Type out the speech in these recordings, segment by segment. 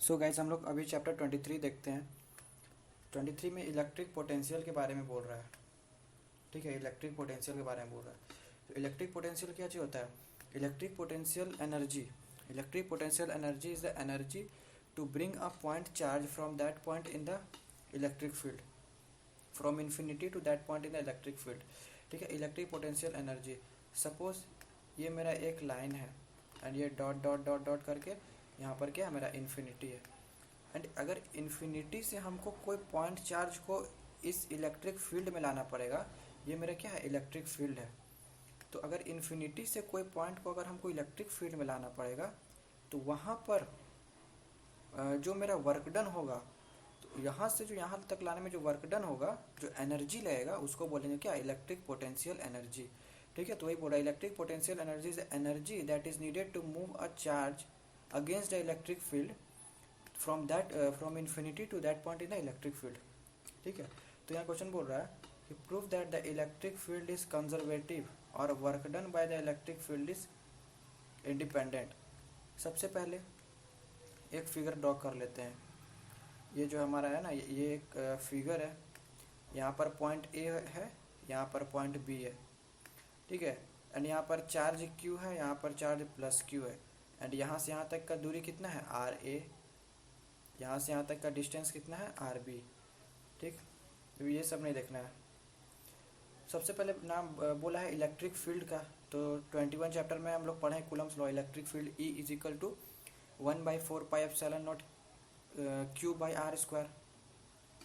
So guys हम लोग अभी चैप्टर 23 देखते हैं। 23 में इलेक्ट्रिक पोटेंशियल के बारे में बोल रहा है। ठीक है, इलेक्ट्रिक पोटेंशियल के बारे में बोल रहा है। तो इलेक्ट्रिक पोटेंशियल क्या चीज़ होता है? Electric potential energy is the energy to bring a point charge from that point in the electric field, from infinity to that point in the electric field. ठीक है, इलेक्ट्रिक पोटेंशियल एनर्जी। सपोज ये मेरा एक line है and ये dot dot dot dot करके यहाँ पर क्या है, मेरा इन्फिनिटी है। एंड अगर इन्फिनिटी से हमको कोई पॉइंट चार्ज को इस इलेक्ट्रिक फील्ड में लाना पड़ेगा, ये मेरा क्या है, इलेक्ट्रिक फील्ड है। तो अगर इन्फिनिटी से कोई पॉइंट को अगर हमको इलेक्ट्रिक फील्ड में लाना पड़ेगा तो वहाँ पर जो मेरा वर्क डन होगा, तो यहाँ से जो यहाँ तक लाने में जो वर्क डन होगा, जो एनर्जी लगेगा, उसको बोलेंगे क्या, इलेक्ट्रिक पोटेंशियल एनर्जी। ठीक है, तो वही बोला, electric potential energy is energy that is needed to move a charge against the electric field from infinity to that point in the electric field. ठीक है, तो यहाँ क्वेश्चन बोल रहा है कि prove that the electric field is conservative और work done by the electric field is independent. सबसे पहले एक फिगर ड्रॉ कर लेते हैं। ये जो हमारा है ना, ये एक फिगर है। यहाँ पर पॉइंट ए है, यहाँ पर पॉइंट बी है। ठीक है, एंड यहाँ पर चार्ज क्यू है, यहाँ पर चार्ज प्लस क्यू है। एंड यहाँ से यहाँ तक का दूरी कितना है, आर ए। यहाँ से यहाँ तक का डिस्टेंस कितना है, आर बी। ठीक, तो ये सब नहीं देखना है। सबसे पहले नाम बोला है इलेक्ट्रिक फील्ड का, तो 21 चैप्टर में हम लोग पढ़े हैं Coulomb's law. Electric field E is equal to 1/4πε0 Q by R square.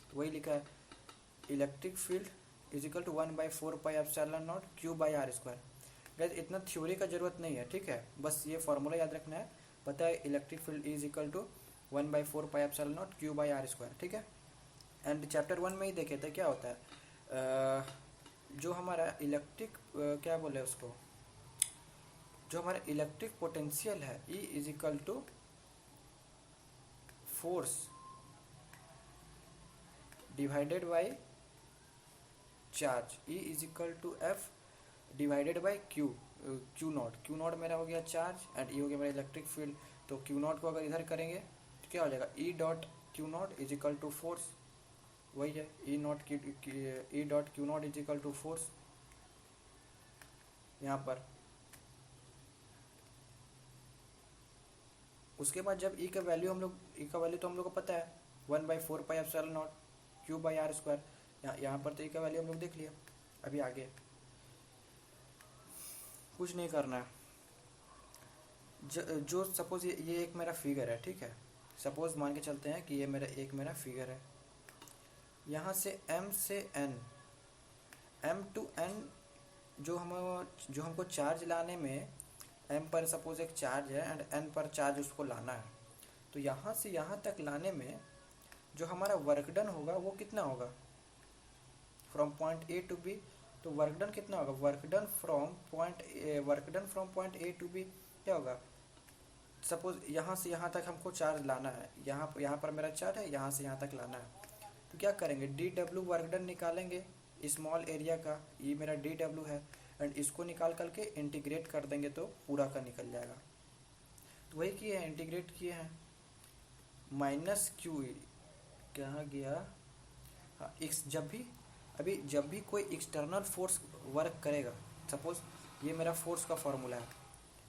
तो वही लिखा है, electric field is equal to 1/4πε0 Q by R square. Guys इतना थ्योरी का जरूरत नहीं है, ठीक है, बस ये फॉर्मूला याद रखना है। पता है electric field is equal to 1/4πε0 Q by R square. ठीक है, एंड चैप्टर 1 में ही देखे थे क्या होता है, जो हमारा इलेक्ट्रिक क्या बोले उसको, जो हमारा इलेक्ट्रिक पोटेंशियल है E is equal to force divided by charge. E is equal to F divided by Q naught मेरा हो गया चार्ज एंड E हो गया मेरा इलेक्ट्रिक फील्ड। तो क्यू नॉट को अगर इधर करेंगे तो क्या हो जाएगा, E dot Q naught is equal to force. वही है, E dot Q naught is equal to force यहाँ पर। उसके बाद जब E का वैल्यू तो हम लोग को पता है 1/4πε0 Q बाई आर स्क्वायर। यहाँ पर तो E का वैल्यू हम लोग देख लिया। अभी आगे कुछ नहीं करना है। जो सपोज ये एक मेरा फिगर है, ठीक है, सपोज मान के चलते हैं कि ये मेरा फिगर है। यहाँ से M से N, M टू N जो हमको चार्ज लाने में M पर सपोज एक चार्ज है एंड N पर चार्ज उसको लाना है। तो यहाँ से यहाँ तक लाने में जो हमारा वर्क डन होगा वो कितना होगा, from point A to B. तो वर्क डन कितना होगा, work done from point A to B क्या होगा। सपोज यहाँ से यहाँ तक हमको चार्ज लाना है, यहाँ पर मेरा चार्ज है, यहाँ से यहाँ तक लाना है। तो क्या करेंगे, DW वर्क डन निकालेंगे स्मॉल एरिया का, ये मेरा DW है, एंड इसको निकाल करके इंटीग्रेट कर देंगे तो पूरा का निकल जाएगा। तो वही किए हैं, इंटीग्रेट किए हैं। माइनस क्यू कहाँ गया, हाँ, जब भी कोई एक्सटर्नल फोर्स वर्क करेगा, सपोज ये मेरा फोर्स का फॉर्मूला है,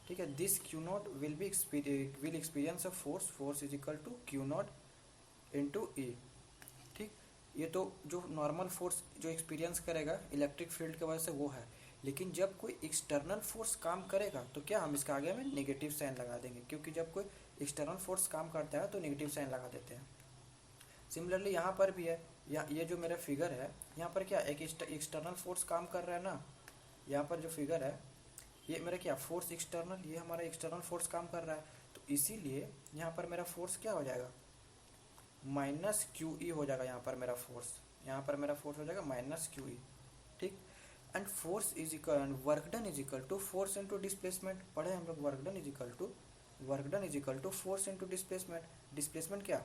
ठीक है, this Q naught will experience a force is equal to Q naught into E. ठीक, ये तो जो नॉर्मल फोर्स जो एक्सपीरियंस करेगा इलेक्ट्रिक फील्ड की वजह से वो है। लेकिन जब कोई एक्सटर्नल फोर्स काम करेगा तो क्या हम इसका आगे में नेगेटिव साइन लगा देंगे, क्योंकि जब कोई एक्सटर्नल फोर्स काम करता है तो नेगेटिव साइन लगा देते हैं। सिमिलरली यहाँ पर भी है, ये जो मेरा फिगर है, यहाँ पर क्या एक एक्सटर्नल फोर्स काम कर रहा है ना। यहाँ पर जो फिगर है ये मेरा क्या फोर्स एक्सटर्नल, ये हमारा एक्सटर्नल फोर्स काम कर रहा है। तो इसीलिए यहाँ पर मेरा फोर्स क्या हो जाएगा, माइनस क्यू ई हो जाएगा। यहाँ पर मेरा फोर्स हो जाएगा माइनस क्यू ई। ठीक, and force is equal work done is equal to force into displacement. पढ़े हम लोग, work done is equal to force into displacement. Displacement क्या,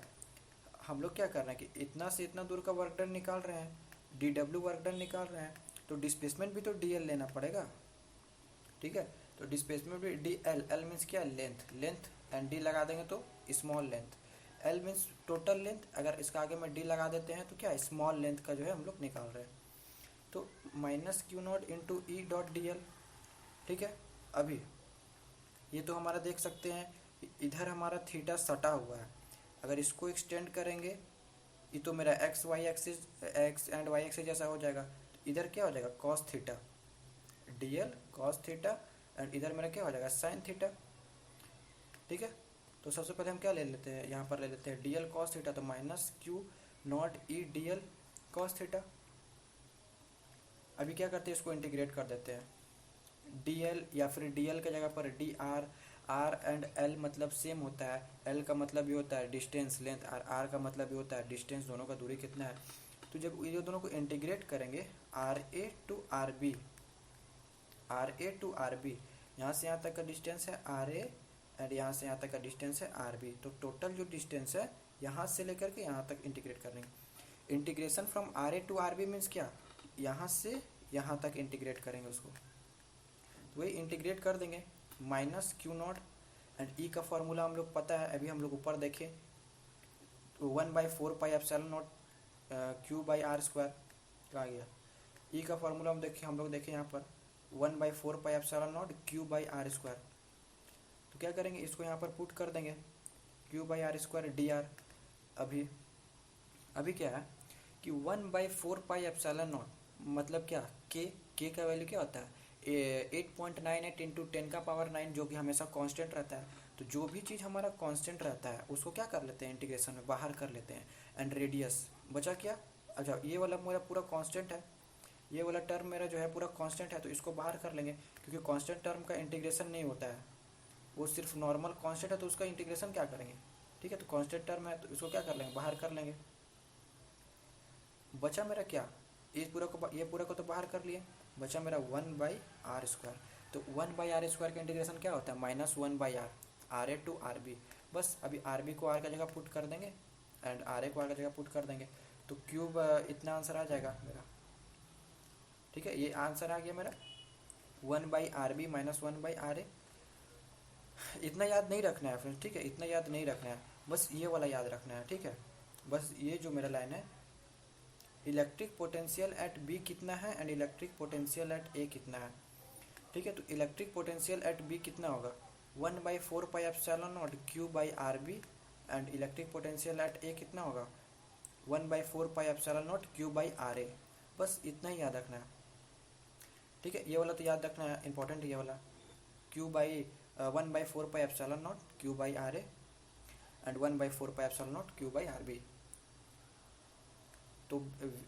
हम लोग क्या कर रहे हैं कि इतना से इतना दूर का वर्क डन निकाल रहे हैं, DW वर्क डन निकाल रहे हैं, तो डिस्प्लेसमेंट भी तो DL लेना पड़ेगा। ठीक है, तो डिस्प्लेसमेंट भी DL, L मीन्स क्या, लेंथ एंड D लगा देंगे तो small length, L means total length, अगर इसका आगे में डी लगा देते हैं तो क्या स्मॉल लेंथ का जो है हम लोग निकाल रहे हैं। तो minus Q naught into E dot D L, ठीक है। अभी ये तो हमारा देख सकते हैं इधर हमारा थीटा सटा हुआ है, अगर इसको एक्सटेंड करेंगे ये तो मेरा X Y axis, X and Y axis जैसा हो जाएगा। तो इधर क्या हो जाएगा cos theta D L cos theta, and इधर मेरा क्या हो जाएगा साइन थीटा, ठीक है। तो सबसे पहले हम क्या ले लेते हैं, यहाँ पर ले लेते हैं डी एल कॉस थीटा, तो minus Q not E D L cos theta. अभी क्या करते हैं इसको इंटीग्रेट कर देते हैं, डी एल या फिर डी एल के जगह पर D R, R and L मतलब सेम होता है, एल का मतलब ये होता है डिस्टेंस लेंथ, और आर का मतलब ये होता है डिस्टेंस, दोनों का दूरी कितना है। तो जब ये दोनों को इंटीग्रेट करेंगे R A to R B, R A to R B, यहाँ से यहाँ तक का डिस्टेंस है आर ए, एंड यहाँ से यहाँ तक का डिस्टेंस है आर बी। तो टोटल जो डिस्टेंस है यहाँ से लेकर के यहाँ तक इंटीग्रेट करेंगे। Integration from R A to R B means क्या, यहाँ से यहाँ तक इंटीग्रेट करेंगे उसको, तो वही इंटीग्रेट कर देंगे माइनस क्यू नॉट, एंड ई का फॉर्मूला हम लोग पता है, अभी हम लोग ऊपर देखें तो 1/4πε0 क्यू बाई आर स्क्वायर कहाँ गया, ई का फॉर्मूला हम लोग देखें यहाँ पर 1/4πε0 क्यू बाई आर स्क्वायर। तो क्या करेंगे इसको यहाँ पर पुट कर देंगे Q by R square D R. अभी क्या है कि 1/4πε0 मतलब क्या, के का वैल्यू क्या होता है 8.98 इंटू 10⁹ जो कि हमेशा कांस्टेंट रहता है। तो जो भी चीज़ हमारा कांस्टेंट रहता है उसको क्या कर लेते हैं इंटीग्रेशन में बाहर कर लेते हैं, एंड रेडियस बचा क्या, अच्छा ये वाला मेरा पूरा कांस्टेंट है, ये वाला टर्म मेरा जो है पूरा कांस्टेंट है, तो इसको बाहर कर लेंगे क्योंकि कांस्टेंट टर्म का इंटीग्रेशन नहीं होता है, वो सिर्फ नॉर्मल कांस्टेंट है, तो उसका इंटीग्रेशन क्या करेंगे, ठीक है। तो कांस्टेंट टर्म है तो इसको क्या कर लेंगे बाहर कर लेंगे। बचा मेरा क्या, ये पूरा को तो बाहर कर लिए, बचा मेरा 1/r²। तो 1/r² का इंटीग्रेशन क्या होता है -1/r, R A to R B. बस अभी आर बी को आर का जगह पुट कर देंगे एंड आर ए को आर का जगह पुट कर देंगे, तो क्यूब इतना आंसर आ जाएगा मेरा, ठीक है। ये आंसर आ गया मेरा 1/rb माइनस 1/ra। इतना याद नहीं रखना है फ्रेंड्स, ठीक है, इतना याद नहीं रखना है, बस ये वाला याद रखना है, ठीक है। बस ये जो मेरा लाइन है इलेक्ट्रिक पोटेंशियल एट बी कितना है and electric potential at A कितना है, ठीक है। तो इलेक्ट्रिक पोटेंशियल एट बी कितना होगा 1/4πε0 Q by R B, and electric potential at A कितना होगा 1/4πε0 क्यू बाई आर ए। बस इतना ही याद रखना है, ठीक है। ये वाला तो याद रखना है, इंपॉर्टेंट ये वाला Q by 1/4πε0 Q by R A and 1/4πε0 Q by R B. तो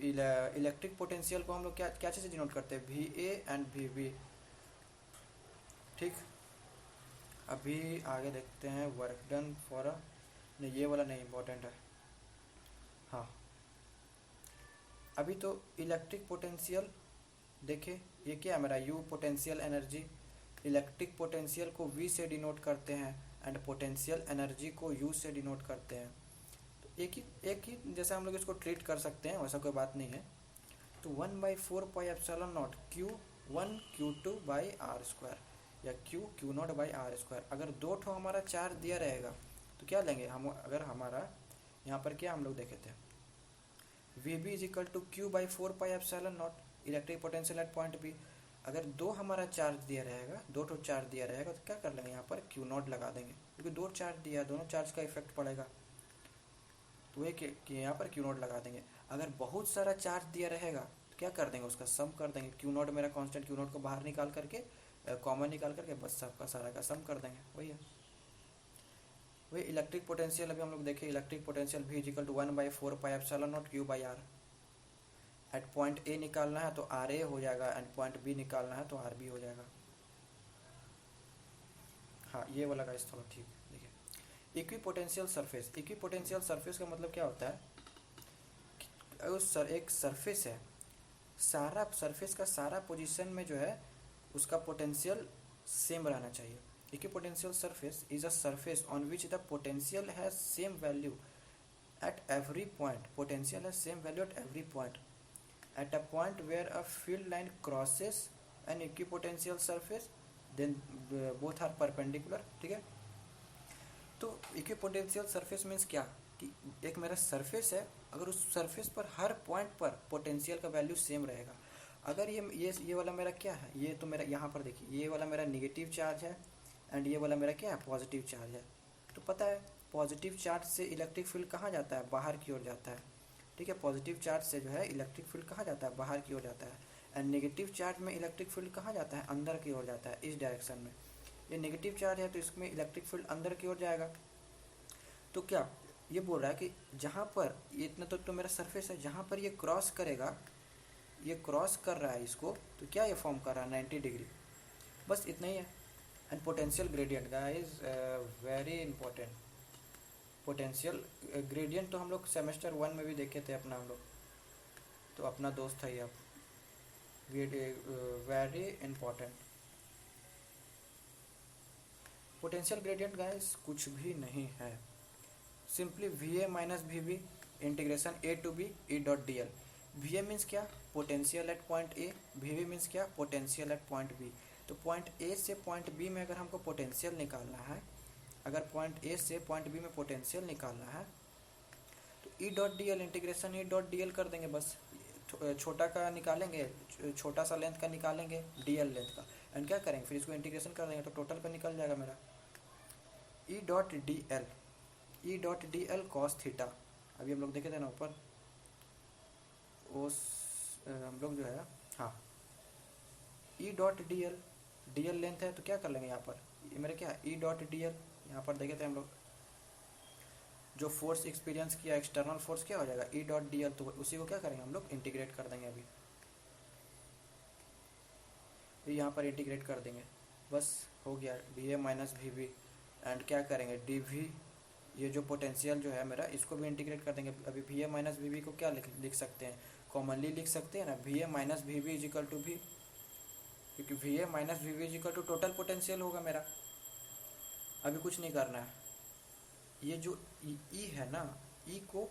इलेक्ट्रिक पोटेंशियल को हम लोग क्या क्या चीज़ से डिनोट करते हैं, V A and V B, ठीक। अभी आगे देखते हैं वर्क डन फॉर नहीं, ये वाला नहीं इम्पोर्टेंट है, हाँ। अभी तो इलेक्ट्रिक पोटेंशियल देखिए, ये क्या है मेरा you potential energy, electric potential को वी से डिनोट करते हैं एंड पोटेंशियल एनर्जी को यू से डिनोट करते हैं। तो एक ही जैसे हम लोग इसको ट्रीट कर सकते हैं, वैसा कोई बात नहीं है। तो 1/4πε0 Q1 Q2 by R square या Q0 बाई आर स्क्वायर। अगर दो ठो हमारा चार्ज दिया रहेगा तो क्या लेंगे हम, अगर हमारा यहाँ पर क्या हम लोग देखे थे VB is equal to Q/4πε0 electric potential at point B. अगर दो हमारा चार्ज दिया रहेगा, दो ठो चार्ज दिया रहेगा तो क्या कर लेंगे यहाँ पर Q0 लगा देंगे, क्योंकि दो चार्ज दिया है, दोनों चार्ज का इफेक्ट पड़ेगा, तो वही कि यहाँ पर Q0 लगा देंगे। अगर बहुत सारा चार्ज दिया रहेगा तो क्या कर देंगे उसका सम कर देंगे, Q0 मेरा कांस्टेंट, Q0 को बाहर निकाल करके कॉमन निकाल करके बस सबका सारा का सम कर देंगे, वही है। वही इलेक्ट्रिक पोटेंशियल अभी हम लोग देखें, इलेक्ट्रिक पोटेंशियल भी is equal to 1/4πε0 Q by R. At point A निकालना है तो आर ए हो जाएगा, एंड पॉइंट बी निकालना है तो आर बी हो जाएगा। हाँ ये वाला गाइस थोड़ा ठीक देखिए। इक्विपोटेंशियल सरफेस, इक्विपोटेंशियल सरफेस का मतलब क्या होता है कि उस एक सरफेस है, सारा सरफेस का सारा पोजीशन में जो है उसका पोटेंशियल सेम रहना चाहिए। Equipotential surface is a surface on which the potential has same value at every point, potential has same value at every point. At a point where a field line crosses an equipotential surface, then both are perpendicular, ठीक है। तो equipotential surface means क्या, कि एक मेरा surface है, अगर उस सरफेस पर हर पॉइंट पर पोटेंशियल का वैल्यू सेम रहेगा। अगर ये वाला मेरा क्या है, ये तो मेरा यहाँ पर देखिए ये वाला मेरा निगेटिव चार्ज है एंड ये वाला मेरा क्या है, पॉजिटिव चार्ज है। तो पता है पॉजिटिव चार्ज से इलेक्ट्रिक फील्ड कहाँ जाता है, बाहर की ओर जाता है। ठीक है, पॉजिटिव चार्ज से जो है इलेक्ट्रिक फील्ड कहाँ जाता है, बाहर की ओर जाता है। एंड नेगेटिव चार्ज में इलेक्ट्रिक फील्ड कहाँ जाता है, अंदर की ओर जाता है, इस डायरेक्शन में। ये नेगेटिव चार्ज है तो इसमें इलेक्ट्रिक फील्ड अंदर की ओर जाएगा। तो क्या ये बोल रहा है कि जहाँ पर ये इतना तो मेरा सरफेस है, जहाँ पर ये क्रॉस करेगा, ये क्रॉस कर रहा है इसको, तो क्या ये फॉर्म कर रहा है 90 डिग्री। बस इतना ही है। And potential gradient guys very important. Potential gradient तो हम लोग सेमेस्टर 1 में भी देखे थे अपना हम लोग, तो अपना दोस्त है ये अब, very important. Potential gradient guys कुछ भी नहीं है, simply VA minus VB integration A to B E dot DL। VA means क्या, potential at point A, VB means क्या, पोटेंशियल एट पॉइंट B। तो पॉइंट A से पॉइंट B में अगर हमको पोटेंशियल निकालना है, अगर पॉइंट A से पॉइंट B में पोटेंशियल निकालना है तो E dot DL integration E dot DL कर देंगे। बस छोटा का निकालेंगे, छोटा सा लेंथ का निकालेंगे DL लेंथ का, एंड क्या करेंगे फिर इसको इंटीग्रेशन कर देंगे तो टोटल पे निकल जाएगा मेरा E dot D L cos theta. अभी हम लोग देखे थे ना ऊपर, उस हम लोग जो है, हाँ E dot D L length है तो क्या कर लेंगे यहाँ पर, ये मेरे क्या E डॉट डी एल, यहाँ पर देखे थे हम लोग जो फोर्स एक्सपीरियंस किया, एक्सटर्नल फोर्स क्या हो जाएगा E डॉट डी एल, तो उसी को क्या करेंगे हम लोग इंटीग्रेट कर देंगे। अभी यहाँ पर इंटीग्रेट कर देंगे, बस हो गया VA माइनस VB। एंड क्या करेंगे DV, ये जो पोटेंशियल जो है मेरा इसको भी इंटीग्रेट कर देंगे। अभी VA माइनस VB को क्या लिख सकते हैं, कॉमनली लिख सकते हैं ना, VA minus VB is equal to V, क्योंकि VA minus VB is equal to total potential होगा मेरा। अभी कुछ नहीं करना है, ये जो E है ना, E को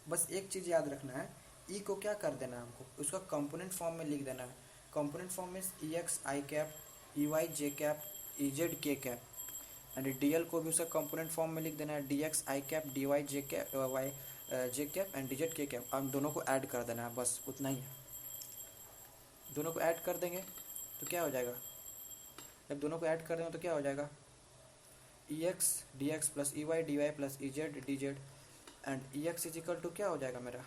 बस एक चीज़ याद रखना है, E को क्या कर देना है हमको, उसका कंपोनेंट फॉर्म में लिख देना है। कंपोनेंट फॉर्म में EX I cap, EY J cap, EZ K cap, and DL को भी उसका कंपोनेंट फॉर्म में लिख देना है, DX I cap, DY J cap, Y J cap and DZ K cap. अब दोनों को ऐड कर देना है, बस उतना ही है। दोनों को ऐड कर देंगे तो क्या हो जाएगा, जब दोनों को ऐड कर देंगे तो क्या हो जाएगा, EX DX plus EY DY plus EZ DZ and EX is equal to क्या हो जाएगा मेरा,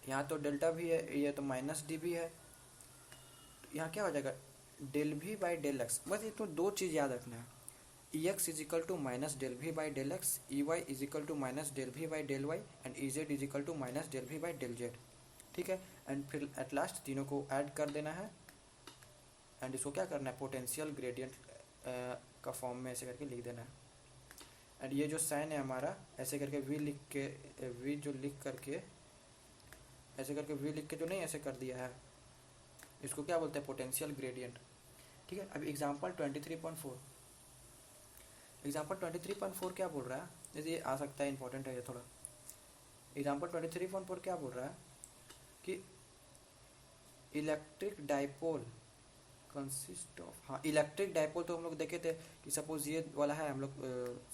यहाँ तो डेल्टा भी है, ये तो माइनस डी भी है, तो यहाँ क्या हो जाएगा del V by del X. बस ये तो दो चीज़ याद रखना है, EX is equal to minus del V by del X, EY is equal to minus del V by del Y and EZ is equal to minus del V by del Z। ठीक है, and फिर at last तीनों को add कर देना है and इसको क्या करना है, पोटेंशियल ग्रेडियंट का फॉर्म में ऐसे करके लिख देना है। एंड ये जो साइन है हमारा ऐसे करके V लिख के, V जो लिख करके ऐसे करके V लिख के जो नहीं ऐसे कर दिया है, इसको क्या बोलते हैं, पोटेंशियल ग्रेडियंट। ठीक है, अभी एग्जांपल 23.4, एग्जांपल 23.4 क्या बोल रहा है, जैसे ये आ सकता है, इंपॉर्टेंट है ये थोड़ा। एग्जांपल 23.4 क्या बोल रहा है कि इलेक्ट्रिक डाइपोल कंसिस्ट ऑफ, हाँ इलेक्ट्रिक डाइपोल तो हम लोग देखे थे कि सपोज ये वाला है, हम लोग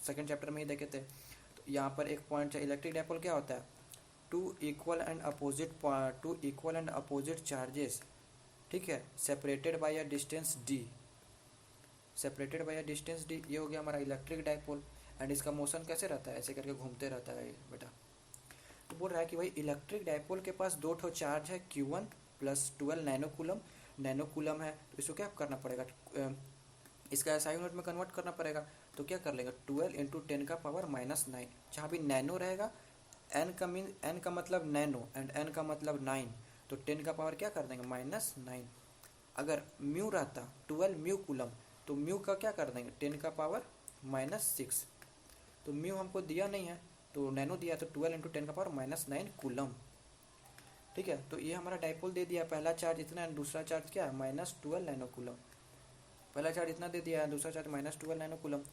सेकेंड चैप्टर में ही देखे थे। तो यहाँ पर एक पॉइंट है, इलेक्ट्रिक डाइपोल क्या होता है, two equal and opposite charges, ठीक है, separated by a distance D, separated by a distance D, ये हो गया हमारा इलेक्ट्रिक डाइपोल। एंड इसका मोशन कैसे रहता है, ऐसे करके घूमते रहता है ये बेटा। तो बोल रहा है कि भाई इलेक्ट्रिक डाइपोल के पास दो ठो चार्ज है Q1 प्लस 12 नैनो कूलम है, तो इसको क्या करना पड़ेगा, इसका SI यूनिट में कन्वर्ट करना पड़ेगा। तो क्या कर लेंगे 12 इंटू 10 का पावर -9, जहाँ भी नैनो रहेगा, n का मतलब नैनो एंड n का मतलब 9, तो 10 का पावर क्या कर देंगे -9। अगर म्यू रहता 12 म्यू कूलम, तो म्यू का क्या कर देंगे 10 का पावर -6। तो म्यू हमको दिया नहीं है तो नैनो दिया, तो 12 इंटू 10 का पावर -9 कूलम। ठीक है, तो ये हमारा डाइपोल दे दिया, पहला चार्ज इतना है, दूसरा चार्ज क्या है -12 नैनो कूलम। पहला चार्ज इतना दे दिया है, दूसरा charge -12 nano coulomb.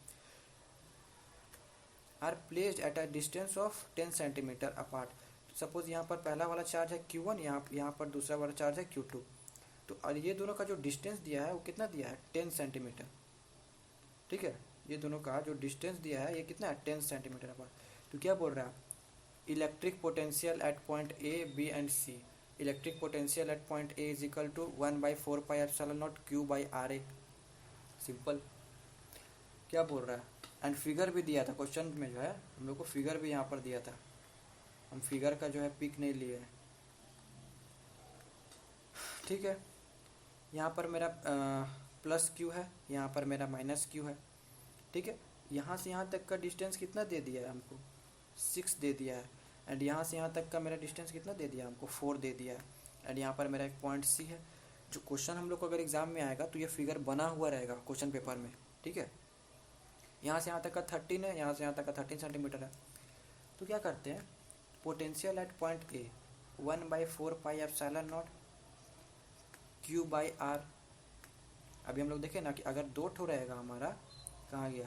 Are placed at a distance of 10 centimetre apart. Suppose यहाँ पर पहला वाला चार्ज है Q1, यहाँ पर दूसरा वाला चार्ज है Q2। तो और ये दोनों का जो डिस्टेंस दिया है वो कितना दिया है 10 सेंटीमीटर। ठीक है, ये दोनों का जो डिस्टेंस दिया है ये कितना है 10 सेंटीमीटर अपार्ट। तो क्या बोल रहा है, electric potential at point A B and C, electric potential at point A is equal to 1/4πε0 Q/RA। Simple. क्या बोल रहा है, एंड फिगर भी दिया था क्वेश्चन में, जो है हम लोग को फिगर भी यहाँ पर दिया था, हम फिगर का जो है पिक नहीं लिए हैं। ठीक है, यहाँ पर मेरा प्लस क्यू है, यहाँ पर मेरा माइनस क्यू है। ठीक है, यहाँ से यहाँ तक का डिस्टेंस कितना दे दिया है हमको, 6 दे दिया है। एंड यहाँ से यहाँ तक का मेरा डिस्टेंस कितना दे दिया हमको, 4 दे दिया है। एंड यहाँ पर मेरा एक पॉइंट सी है। जो क्वेश्चन हम लोग को अगर एग्जाम में आएगा तो ये फिगर बना हुआ रहेगा क्वेश्चन पेपर में। ठीक है, यहाँ से यहाँ तक का 13 है, यहाँ से यहाँ तक का 13 सेंटीमीटर है। तो क्या करते हैं, potential at point A 1/4πε0 Q/R। अभी हम लोग देखें ना कि अगर 2 ठो रहेगा हमारा, कहाँ गया,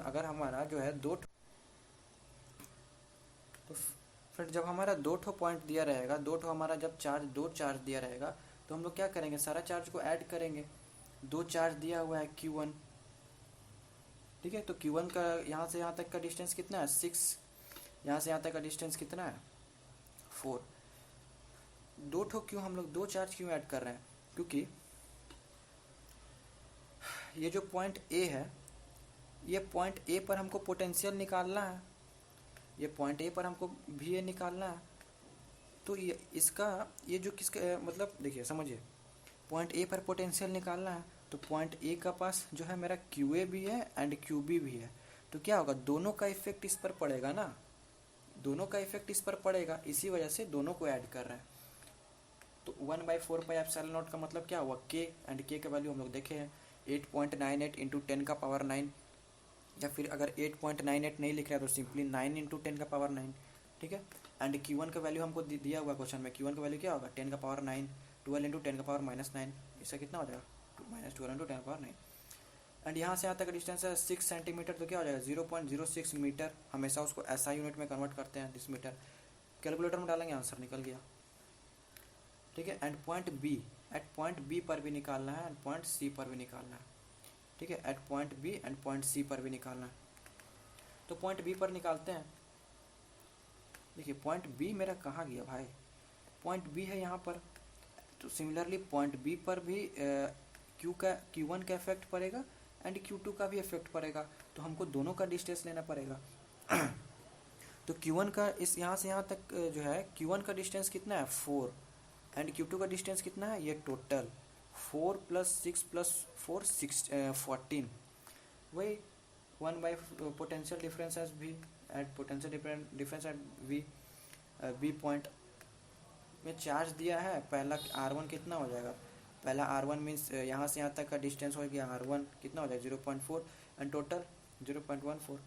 अगर हमारा जो है 2 ठो, तो फिर जब हमारा 2 ठो पॉइंट दिया रहेगा, 2 ठो हमारा जब दो चार्ज दिया रहेगा, तो हम लोग क्या करेंगे, सारा चार्ज को ऐड करेंगे। 2 चार्ज दिया हुआ है Q1। ठीक है, तो Q1 का यहाँ से यहाँ तक का डिस्टेंस कितना है, 6। यहाँ से यहाँ तक का डिस्टेंस कितना है, 4। 2 ठो क्यों हम लोग 2 चार्ज क्यों ऐड कर रहे हैं, क्योंकि ये जो पॉइंट ए है, ये पॉइंट ए पर हमको पोटेंशियल निकालना है, ये पॉइंट ए पर हमको भी ए निकालना है। तो ये इसका ये जो किसका मतलब देखिए समझिए, पॉइंट ए पर पोटेंशियल निकालना है, तो पॉइंट ए का पास जो है मेरा क्यू ए भी है एंड क्यू बी भी है। तो क्या होगा, दोनों का इफेक्ट इस पर पड़ेगा ना, दोनों का इफेक्ट इस पर पड़ेगा, इसी वजह से दोनों को ऐड कर रहे हैं। तो 1/4πε0 का मतलब क्या हुआ, के, एंड के का वैल्यू हम लोग देखे हैं 8.98 इंटू 10⁻9, या फिर अगर 8.98 नहीं लिख रहा है तो सिंपली 9 इंटू 10⁻9। ठीक है, एंड Q1 का वैल्यू हमको दिया हुआ क्वेश्चन में, Q1 का वैल्यू क्या होगा, 10⁻9, 12 इंटू 10⁻−9, इसका कितना हो जाएगा, -12 इंटू 10⁻9। एंड यहाँ से यहाँ तक डिस्टेंस है 6 सेंटीमीटर, तो क्या हो जाएगा 0.06 मीटर। हमेशा उसको SI यूनिट में कन्वर्ट करते हैं, 10 मीटर। कैलकुलेटर में डालेंगे, आंसर निकल गया। ठीक है, and point B, at point B पर भी निकालना है एंड पॉइंट सी पर भी निकालना है। ठीक है, at point B and point C पर भी निकालना है। तो पॉइंट बी पर निकालते हैं। देखिए पॉइंट बी मेरा कहाँ गया भाई, पॉइंट बी है यहाँ पर। तो सिमिलरली पॉइंट बी पर भी Q1 का इफेक्ट पड़ेगा एंड Q2 का भी इफेक्ट पड़ेगा, तो हमको दोनों का डिस्टेंस लेना पड़ेगा। तो Q1 का इस यहाँ से यहाँ तक जो है, Q1 का डिस्टेंस कितना है, 4, एंड Q2 का डिस्टेंस कितना है, ये टोटल 4 + 6 + 4 14। वही 1 पोटेंशियल डिफरेंस एज भी at potential difference at B point में चार्ज दिया है। पहला R1 कितना हो जाएगा, पहला R1 मीन्स यहाँ से यहाँ तक का डिस्टेंस हो गया, R1 कितना हो जाएगा 0.4 एंड टोटल 0.14।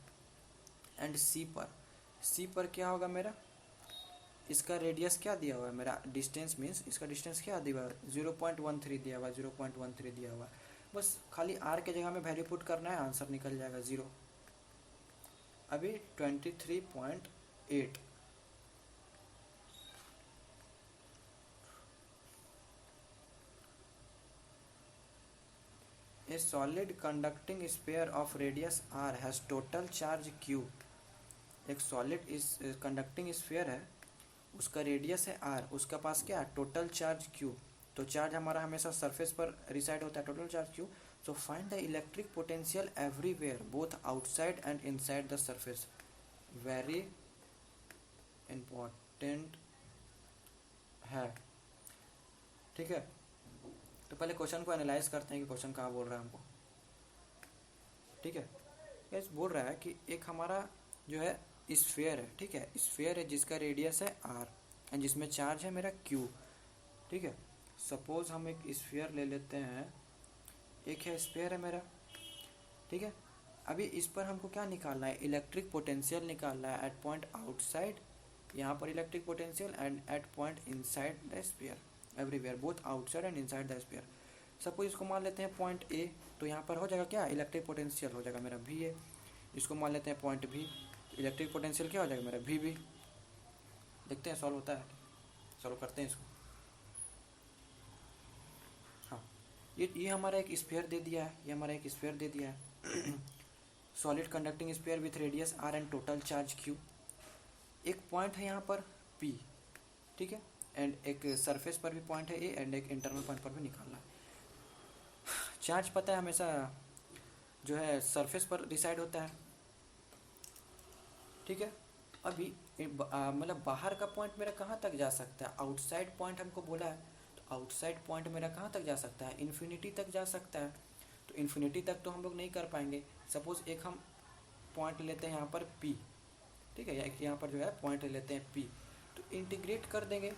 एंड सी पर क्या होगा मेरा, इसका रेडियस क्या दिया हुआ है, मेरा डिस्टेंस मीन्स इसका डिस्टेंस क्या दिया हुआ है, 0.13 दिया हुआ है, 0.13 दिया हुआ है। बस खाली R के जगह में वैल्यू पुट करना है, आंसर निकल जाएगा 0। अभी 23.8। A solid conducting sphere of radius r has total charge q। एक सॉलिड इस कंडक्टिंग स्फीयर है, उसका रेडियस है r, उसका पास क्या है, टोटल चार्ज q। तो चार्ज हमारा हमेशा सरफेस पर रिसाइड होता है, total charge q। So find the electric potential everywhere both outside and inside the surface. Very important है। ठीक है, तो पहले क्वेश्चन को एनालाइज करते हैं कि क्वेश्चन कहाँ बोल रहा है हमको। ठीक है, यस बोल रहा है कि एक हमारा जो है स्फीयर है। ठीक है, स्फीयर है जिसका रेडियस है r एंड जिसमें चार्ज है मेरा q। ठीक है, सपोज हम एक स्फीयर ले लेते हैं, एक है स्फीयर है मेरा। ठीक है, अभी इस पर हमको क्या निकालना है, इलेक्ट्रिक पोटेंशियल निकालना है एट पॉइंट आउटसाइड, यहाँ पर electric potential, and at point inside the sphere everywhere both outside and inside the sphere. Suppose इसको मान लेते हैं पॉइंट ए, तो यहाँ पर हो जाएगा क्या, इलेक्ट्रिक पोटेंशियल हो जाएगा मेरा भी ए। इसको मान लेते हैं पॉइंट बी, इलेक्ट्रिक पोटेंशियल क्या हो जाएगा मेरा भी। देखते हैं सॉल्व होता है, सॉल्व करते हैं इसको। हाँ, ये हमारा एक स्फीयर दे दिया है, ये हमारा एक स्फीयर दे दिया है। Solid conducting sphere with radius R and total charge Q. एक पॉइंट है यहाँ पर पी, ठीक है, एंड एक सरफेस पर भी पॉइंट है ए, एंड एक इंटरनल पॉइंट पर भी निकालना है। चार्ज पता है हमेशा जो है सरफेस पर डिसाइड होता है, ठीक है। अभी मतलब बाहर का पॉइंट मेरा कहाँ तक जा सकता है, आउटसाइड पॉइंट हमको बोला है, तो आउटसाइड पॉइंट मेरा कहाँ तक जा सकता है, इन्फिनिटी तक जा सकता है। तो इन्फिनिटी तक तो हम लोग नहीं कर पाएंगे। सपोज एक हम पॉइंट लेते हैं यहाँ पर P, ठीक है, यहाँ पर जो है पॉइंट लेते हैं P, तो इंटीग्रेट कर देंगे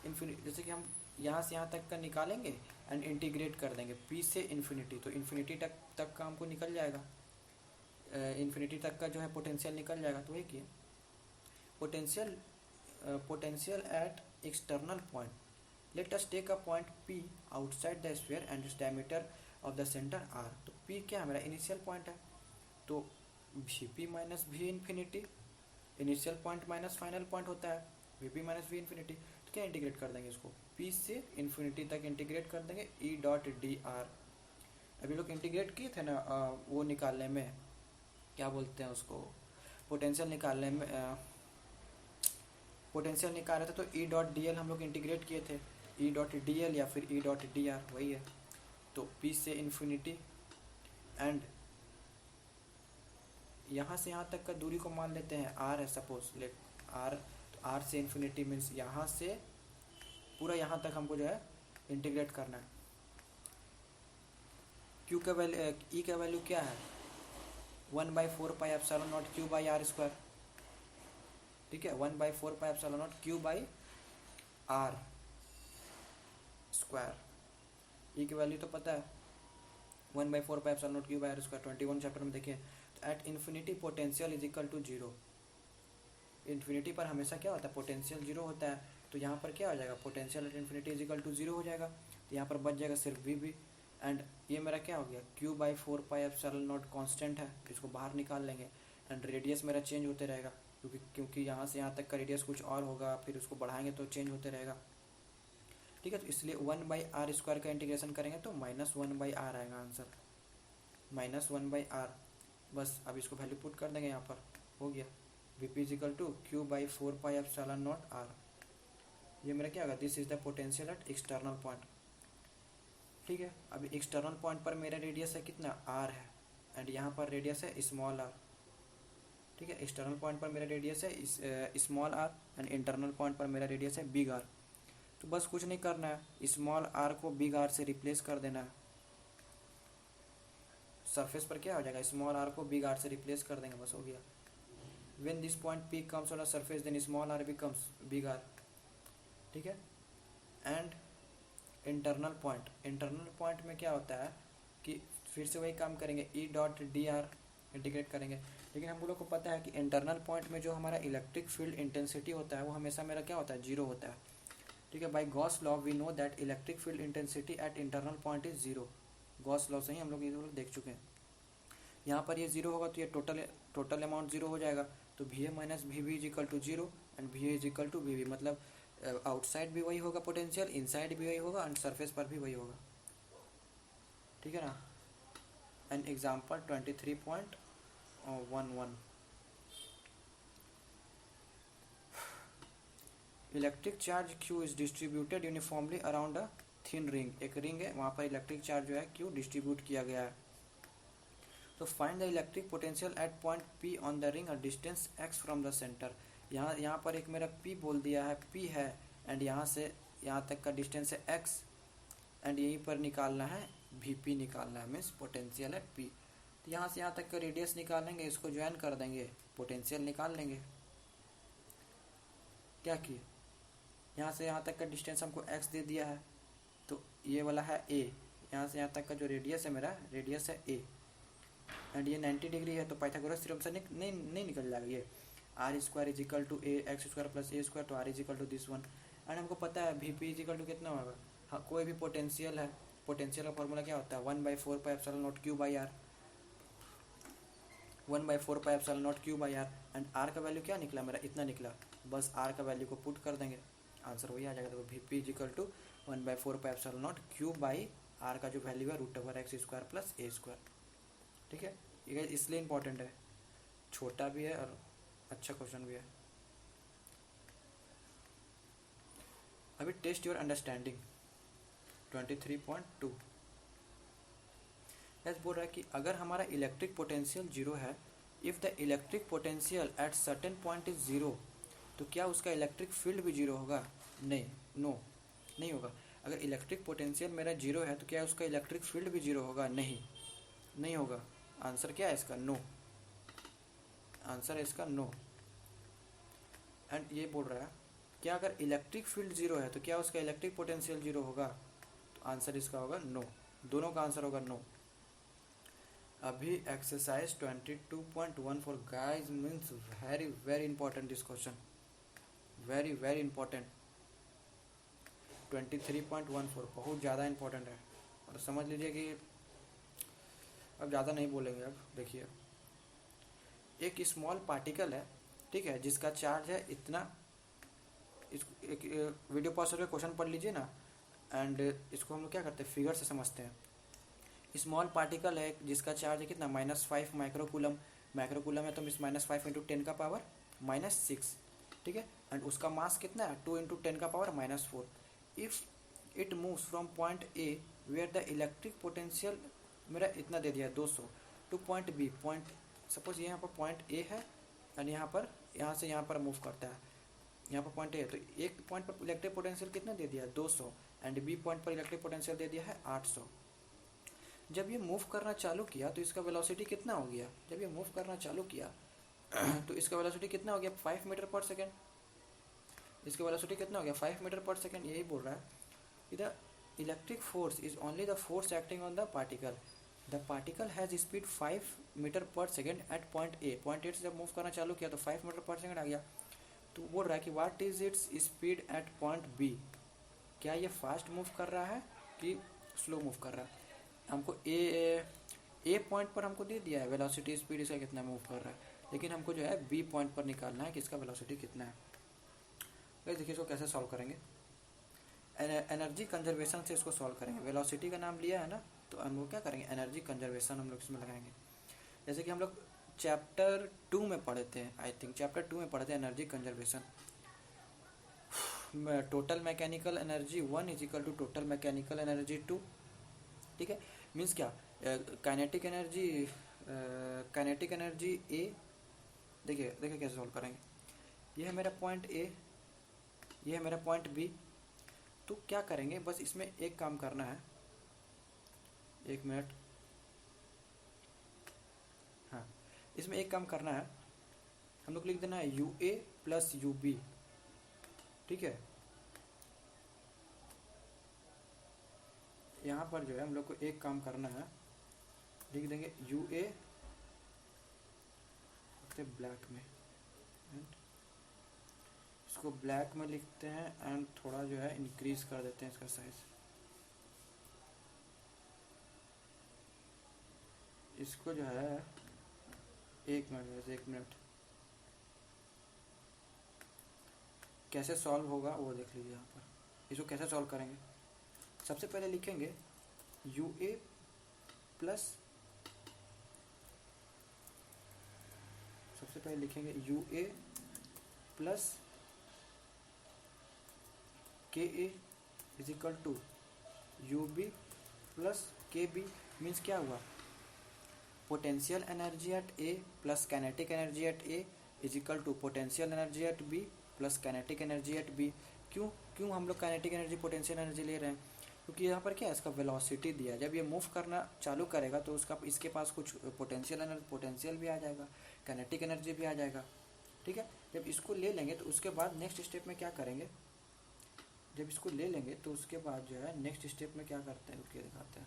इन्फिनिटी, जैसे कि हम यहाँ से यहाँ तक का निकालेंगे एंड इंटीग्रेट कर देंगे P से इन्फिनिटी, तो इन्फिनिटी तक का हमको निकल जाएगा, इन्फिनिटी तक का जो है पोटेंशियल निकल जाएगा। तो वही किए potential at external point, let us take a point P outside the sphere and its diameter of the centre R। तो P क्या है, मेरा इनिशियल पॉइंट है, तो Vp minus we infinity, initial point minus final point होता है Vp minus we infinity. तो क्या इंटीग्रेट कर देंगे इसको, P से इन्फिनिटी तक इंटीग्रेट कर देंगे E डॉट डी आर। अभी लोग इंटीग्रेट किए थे ना वो निकालने में, क्या बोलते हैं उसको, पोटेंशियल निकालने में, पोटेंशियल निकाल रहे थे, तो ई डॉट डी एल हम लोग इंटीग्रेट किए थे, ई डॉट डी एल या फिर ई डॉट डी आर, वही है। तो पी से इन्फिनिटी एंड यहाँ से यहाँ तक का दूरी को मान लेते हैं आर है, सपोज लेट आर, तो आर से इन्फिनिटी मीन्स यहाँ से पूरा यहाँ तक हमको जो है इंटीग्रेट करना है। क्यू का वैल्यू, ई का वैल्यू क्या है, 1/4 pi epsilon naught Q by R square, ठीक है, 1/4 pi epsilon naught Q by R square. E की वैल्यू तो पता है 1/4 pi epsilon naught Q by R square, 21 chapter में देखिए। तो at infinity potential is equal to 0, infinity पर हमेशा क्या होता है, पोटेंशियल 0 होता है। तो यहाँ पर क्या हो जाएगा, potential at infinity is equal to 0 हो जाएगा, तो यहाँ पर बच जाएगा सिर्फ वी बी, एंड ये मेरा क्या हो गया, Q/4 pi epsilon not constant है, इसको बाहर निकाल लेंगे, एंड रेडियस मेरा चेंज होते रहेगा, क्योंकि यहाँ से यहाँ तक का रेडियस कुछ और होगा, फिर उसको बढ़ाएंगे तो चेंज होते रहेगा, ठीक है। तो इसलिए 1/r स्क्वायर का इंटीग्रेशन करेंगे तो -1/r आएगा आंसर, -1/r। बस अब इसको वैल्यू पुट कर देंगे यहाँ पर, हो गया Vp is equal to Q/4 pi epsilon naught r। ये मेरा क्या होगा, this is the potential at external point, ठीक है। अभी एक्सटर्नल पॉइंट पर मेरा रेडियस है कितना, r है, एंड यहाँ पर रेडियस है स्मॉल r, ठीक है। एक्सटर्नल पॉइंट पर मेरा रेडियस है small r and internal point पर मेरा रेडियस है बिग r। तो बस कुछ नहीं करना है, स्मॉल r को बिग r से रिप्लेस कर देना है। सरफेस पर क्या हो जाएगा, स्मॉल r को बिग r से रिप्लेस कर देंगे, बस हो गया। When this point P comes on a surface then small r becomes big r, ठीक है। एंड इंटरनल पॉइंट में क्या होता है कि फिर से वही काम करेंगे, E dot D R integrate करेंगे, लेकिन हम लोग को पता है कि इंटरनल पॉइंट में जो हमारा इलेक्ट्रिक फील्ड इंटेंसिटी होता है वो हमेशा मेरा क्या होता है, 0 होता है, ठीक है। By Gauss law we know that electric field intensity at internal point is 0, Gauss law से ही हम लोग ये देख चुके हैं। यहाँ पर ये 0 होगा तो ये टोटल अमाउंट 0 हो जाएगा, तो V A minus V B is equal to 0 and V A is equal to V B, मतलब आउटसाइड भी वही होगा पोटेंशियल, इनसाइड भी वही होगा एंड सरफेस पर भी वही होगा, ठीक है ना। An example 23.11, electric charge Q is distributed uniformly around a thin ring, एक रिंग है वहाँ पर इलेक्ट्रिक चार्ज जो है Q डिस्ट्रीब्यूट किया गया है। तो find the electric potential at point P on the ring a distance x from the centre. यहाँ पर एक मेरा P बोल दिया है, P है एंड यहाँ से यहाँ तक का डिस्टेंस है x, एंड यहीं पर निकालना है Vp निकालना है, मीन्स पोटेंशियल है P। तो यहाँ से यहाँ तक का रेडियस निकालेंगे, इसको ज्वाइन कर देंगे, पोटेंशियल निकाल लेंगे। क्या किए, यहाँ से यहाँ तक का डिस्टेंस हमको x दे दिया है, तो ये वाला है a, यहाँ से यहाँ तक का जो रेडियस है मेरा रेडियस है a, एंड ये 90 डिग्री है, तो पाइथागोरस थ्योरम से नहीं निकल जाएगा ये, R square is equal to A X square plus A square, तो R is equal to this one. And हमको पता है Vp इज इक्वल टू कितना होगा, हाँ कोई भी पोटेंशियल है, पोटेंशियल का फॉर्मूला क्या होता है, 1/4 pi epsilon naught Q by R, 1/4 pi epsilon naught Q by R, and R का वैल्यू क्या निकला मेरा, इतना निकला, बस आर का वैल्यू को पुट कर देंगे, आंसर वही आ जाएगा। तो Vp is equal to 1/4 pi epsilon naught Q by R का जो वैल्यू है √x² प्लस a², ठीक है। ये इसलिए इम्पोर्टेंट है, छोटा भी है और अच्छा क्वेश्चन भी है। अभी टेस्ट योर अंडरस्टैंडिंग 23.2 ऐसे बोल रहा है कि अगर हमारा इलेक्ट्रिक पोटेंशियल जीरो है, if the electric potential at certain point is zero, तो क्या उसका इलेक्ट्रिक फील्ड भी जीरो होगा? नहीं, नो, नहीं होगा। अगर इलेक्ट्रिक पोटेंशियल मेरा जीरो है तो क्या उसका इलेक्ट्रिक फील्ड भी जीरो होगा? नहीं, नहीं होगा। आंसर क्या है इसका? नो। आंसर है इसका नो। एंड ये बोल रहा है क्या अगर इलेक्ट्रिक फील्ड जीरो है तो क्या उसका इलेक्ट्रिक पोटेंशियल जीरो होगा? तो आंसर इसका होगा नो। दोनों का आंसर होगा नो। अभी exercise 22.14 guys means very very important this question, very very important. 23.14 बहुत ज़्यादा इंपॉर्टेंट है। और समझ लीजिए कि अब ज़्यादा नहीं बोलेंगे। अब देखिए, एक स्मॉल पार्टिकल है, ठीक है, जिसका चार्ज है इतना। एक वीडियो पॉज करके क्वेश्चन पढ़ लीजिए ना, एंड इसको हम लोग क्या करते हैं, फिगर से समझते हैं। स्मॉल पार्टिकल है जिसका चार्ज है कितना, -5 माइक्रोकूलम। माइक्रोकूलम है तो -5 × 10 का पावर -6, ठीक है। एंड उसका मास कितना है, 2 × 10 का power -4। If it moves from point A where the electric potential मेरा इतना दे दिया है 200 to point B, point suppose यहाँ पर पॉइंट ए है एंड यहाँ से यहाँ पर मूव करता है। यहाँ पर पॉइंट ए है तो एक पॉइंट पर इलेक्ट्रिक पोटेंशियल कितना दे दिया है 200, एंड बी पॉइंट पर इलेक्ट्रिक पोटेंशियल दे दिया है 800। जब ये मूव करना चालू किया तो इसका वेलोसिटी कितना हो गया, जब ये मूव करना चालू किया तो इसका वेलोसिटी कितना हो गया, 5 मीटर पर सेकेंड। इसका वेलोसिटी कितना हो गया, 5 मीटर पर सेकेंड। यही बोल रहा है the electric force is only the force acting on the particle. The particle has speed 5 meter पर second at point A. Point A से जब मूव करना चालू किया तो 5 मीटर पर सेकेंड आ गया। तो बोल रहा है कि what is its speed at point B. क्या ये फास्ट मूव कर रहा है कि स्लो मूव कर रहा है? हमको ए पॉइंट पर हमको दे दिया है वेलोसिटी स्पीड इसका कितना मूव कर रहा है, लेकिन हमको जो है बी पॉइंट पर निकालना है कि इसका वेलोसिटी कितना है। तो देखिए इसको कैसे सॉल्व करेंगे। एनर्जी कंजर्वेशन से इसको सॉल्व करेंगे। वेलोसिटी का नाम लिया है ना, तो हम लोग क्या करेंगे, एनर्जी कंजर्वेशन हम लोग इसमें लगाएंगे। जैसे कि हम लोग चैप्टर 2 में पढ़े थे, आई थिंक चैप्टर 2 में पढ़े थे energy conservation. Total mechanical energy 1 is equal to total mechanical energy 2, ठीक है। मीन्स क्या, काइनेटिक एनर्जी ए। देखिए कैसे सॉल्व करेंगे। ये है मेरा पॉइंट ए, ये है मेरा पॉइंट बी। तो क्या करेंगे, बस इसमें एक काम करना है, 1 मिनट। हाँ, इसमें एक काम करना है, हम लोग लिख देना है UA प्लस UB, ठीक है। यहाँ पर जो है हम लोग को एक काम करना है, लिख देंगे UA ब्लैक में, इसको ब्लैक में लिखते हैं एंड थोड़ा जो है इंक्रीज कर देते हैं इसका साइज। इसको जो है 1 मिनट कैसे सॉल्व होगा वो देख लीजिए। यहाँ पर इसको कैसे सॉल्व करेंगे, सबसे पहले लिखेंगे UA प्लस, सबसे पहले लिखेंगे UA plus KA is equal to UB plus KB। Means क्या हुआ, potential energy at A plus kinetic energy at A is equal to potential energy at B plus kinetic energy at B। क्यों हम लोग kinetic energy potential energy ले रहे हैं, क्योंकि यहाँ पर क्या है, इसका वेलोसिटी दिया है। जब ये मूव करना चालू करेगा तो उसका इसके पास कुछ पोटेंशियल भी आ जाएगा, काइनेटिक एनर्जी भी आ जाएगा, ठीक है। जब इसको ले लेंगे तो उसके बाद नेक्स्ट स्टेप में क्या करेंगे, जब इसको ले लेंगे तो उसके बाद जो है नेक्स्ट स्टेप में क्या करते हैं उसके दिखाते हैं।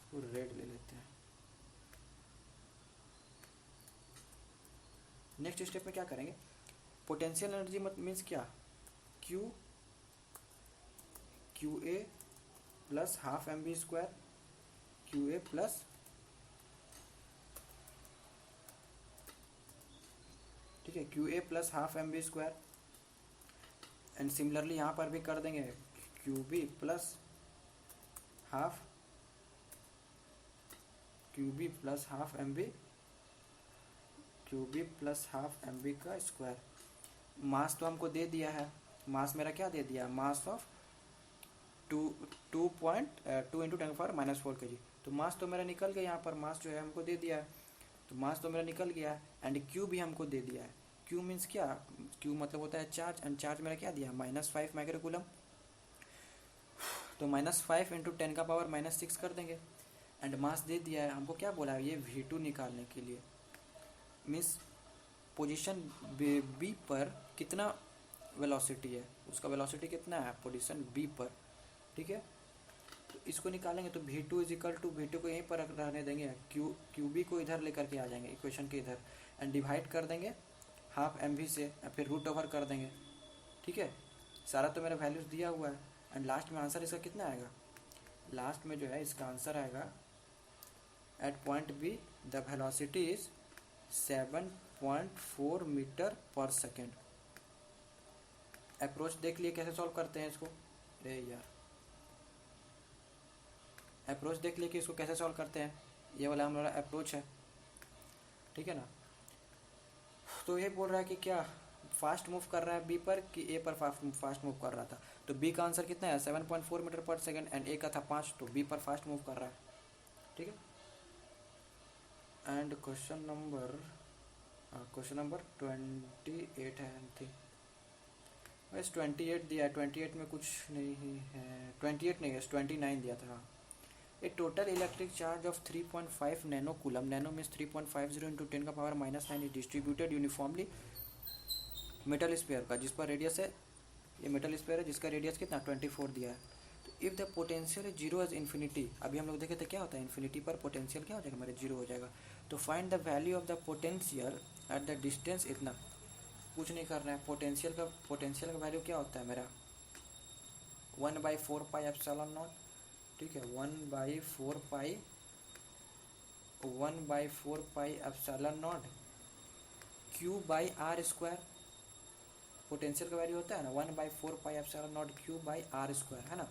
इसको रेड ले लेते हैं। नेक्स्ट स्टेप में क्या करेंगे, पोटेंशियल एनर्जी मीन्स क्या, QA plus half mv², QA plus, ठीक है, QA plus half mv²। And similarly यहाँ पर भी कर देंगे QB plus half Q B plus half M B, Q B plus half M B का स्क्वायर। मास तो हमको दे दिया है, मास मेरा क्या दे दिया, मास ऑफ 2 इंटू 10⁻⁻4 kg। तो मास तो मेरा निकल गया, यहाँ पर मास जो है हमको दे दिया है, तो मास तो मेरा निकल गया है। एंड क्यू भी हमको दे दिया है। क्यू मीन्स क्या, क्यू मतलब होता है चार्ज, एंड चार्ज मेरा क्या दिया, -5 माइक्रोकूलम। तो -5 इंटू 10⁻⁻6 कर देंगे। एंड मास दे दिया है हमको, क्या बोला है ये V2 निकालने के लिए, मीन्स पोजीशन बी पर कितना वेलोसिटी है, उसका वेलोसिटी कितना है पोजीशन बी पर, ठीक है। तो इसको निकालेंगे तो V2 इजिकल टू, V2 को यहीं पर रहने देंगे, क्यू बी को इधर लेकर के आ जाएंगे इक्वेशन के इधर, एंड डिवाइड कर देंगे हाफ एम वी से, या फिर रूट ओवर कर देंगे, ठीक है। सारा तो मेरा वैल्यूज दिया हुआ है। एंड लास्ट में आंसर इसका कितना आएगा, लास्ट में जो है इसका आंसर आएगा at point B the velocity is 7.4 metre पर सेकेंड। अप्रोच देख लिए कैसे सॉल्व करते हैं इसको, अरे यार अप्रोच देख लिए कि इसको कैसे सॉल्व करते हैं, ये वाला हमारा अप्रोच है, ठीक है ना। तो ये बोल रहा है कि क्या फास्ट मूव कर रहा है बी पर कि ए पर फास्ट मूव कर रहा था। तो बी का आंसर कितना है 7.4 मीटर पर सेकेंड, एंड ए का था 5, तो बी पर फास्ट मूव कर रहा है, ठीक है। एंड क्वेश्चन नंबर 28 है, बस 28 दिया है, 28 में कुछ नहीं है, 28 नहीं है, 29 दिया था। A total electric charge of 3.5 nano coulomb, nano means 3.50 into 10⁻⁻9 is distributed uniformly metal sphere का, जिस पर रेडियस है, ये मेटल स्फीयर है जिसका रेडियस कितना 24 दिया है। तो if the potential is zero as infinity, अभी हम लोग देखे थे क्या होता है इन्फिनिटी पर पोटेंशियल क्या हो जाएगा हमारे, जीरो हो जाएगा। तो find the value of the potential at the distance इतना, कुछ नहीं करना है, पोटेंशियल का वैल्यू क्या होता है मेरा 1/4 पाई एप्सिलॉन नॉट, ठीक है, 1/4 pi epsilon naught Q by R square. Potential का वैल्यू होता है ना 1/4 pi epsilon naught Q by R square, है ना।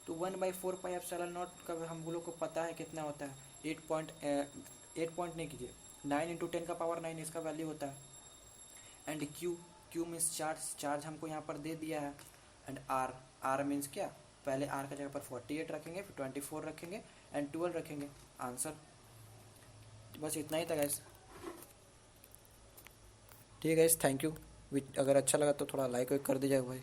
तो 1/4 पाई एप्सिलॉन नॉट का हम लोग को पता है कितना होता है, 8 पॉइंट नहीं कीजिए 9 इंटू 10⁻9 इसका वैल्यू होता है। एंड क्यू मीन्स चार्ज हमको यहाँ पर दे दिया है। एंड आर मीन्स क्या, पहले आर का जगह पर 48 रखेंगे, फिर 24 रखेंगे, एंड 12 रखेंगे, आंसर। बस इतना ही था गाइस, ठीक है गाइस, थैंक यू। अगर अच्छा लगा तो थोड़ा लाइक कर दीजिएगा भाई।